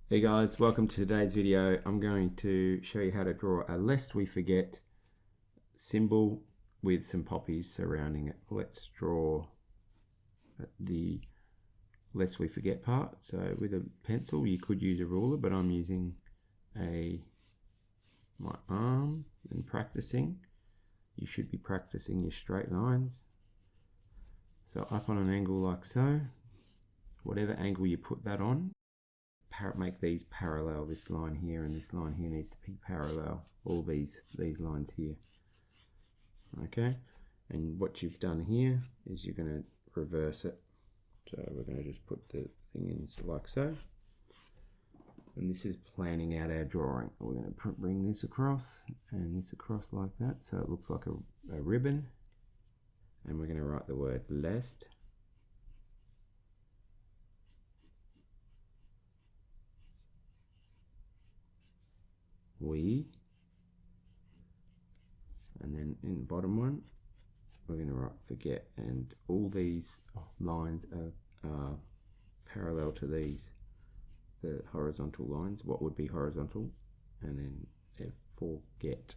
Hey guys, welcome to today's video. I'm going to show you how to draw a lest we forget symbol with some poppies surrounding it. Let's draw the lest we forget part. So with a pencil you could use a ruler, but I'm using my arm and practicing. You should be practicing your straight lines. So up on an angle like so, whatever angle you put that on, make these parallel. This line here and this line here needs to be parallel, all these lines here. Okay, and what you've done here is you're going to reverse it. So we're going to just put the thing in like so, and this is planning out our drawing. We're going to bring this across and this across like that, so it looks like a ribbon, and we're going to write the word lest. We, and then in the bottom one we're going to write forget, and all these lines are parallel to these, the horizontal lines, what would be horizontal, and then forget.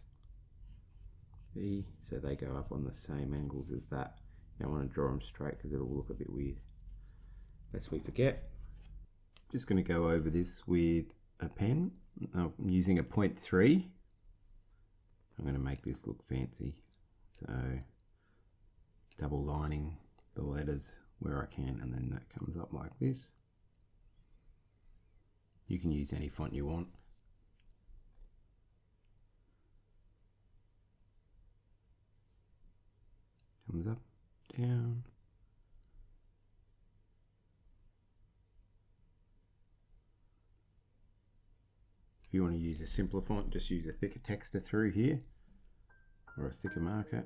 So they go up on the same angles as that. You don't want to draw them straight because it'll look a bit weird. Lest we forget. Just going to go over this with a pen. I'm using a 0.3. I'm going to make this look fancy. So double lining the letters where I can, and then that comes up like this. You can use any font you want. Comes up, down. If you want to use a simpler font, just use a thicker texture through here, or a thicker marker.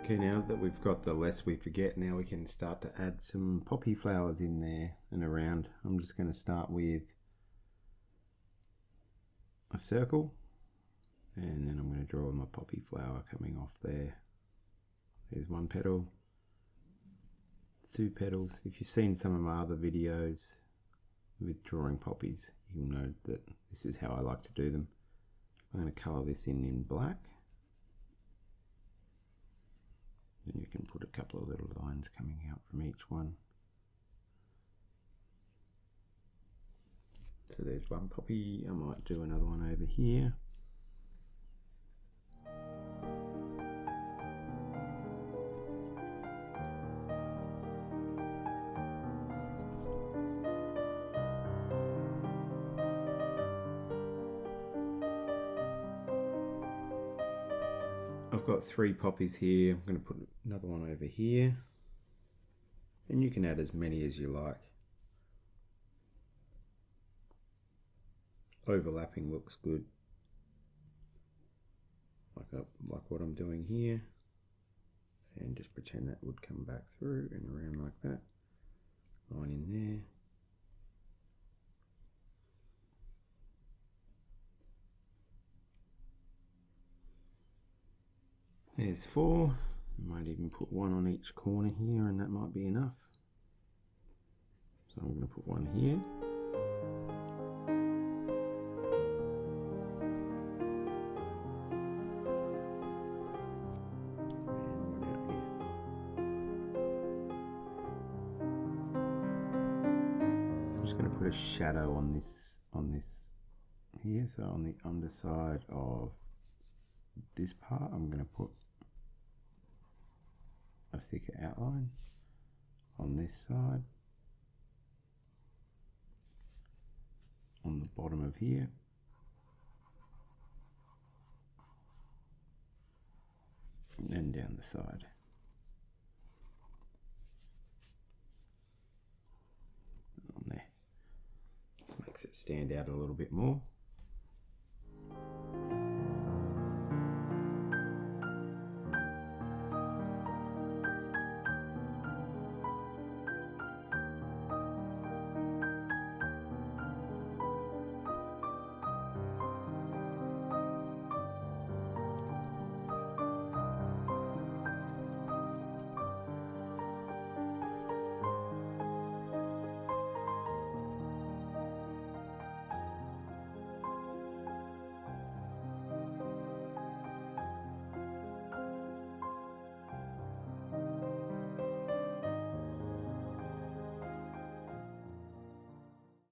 Okay, now that we've got the lest we forget, now we can start to add some poppy flowers in there and around. I'm just going to start with a circle, and then I'm going to draw my poppy flower coming off there. There's one petal, 2 petals. If you've seen some of my other videos with drawing poppies, you'll know that this is how I like to do them. I'm going to colour this in black. And you can put a couple of little lines coming out from each one. So there's one poppy. I might do another one over here. I've got 3 poppies here. I'm going to put another one over here, and you can add as many as you like. Overlapping looks good, like what I'm doing here, and just pretend that would come back through and around like that. Line in there. There's 4. I might even put one on each corner here, and that might be enough. So I'm going to put one here. And one out here. I'm just going to put a shadow on this here. So on the underside of this part, I'm going to put a thicker outline on this side. on the bottom of here. And then down the side. On there. This makes it stand out a little bit more.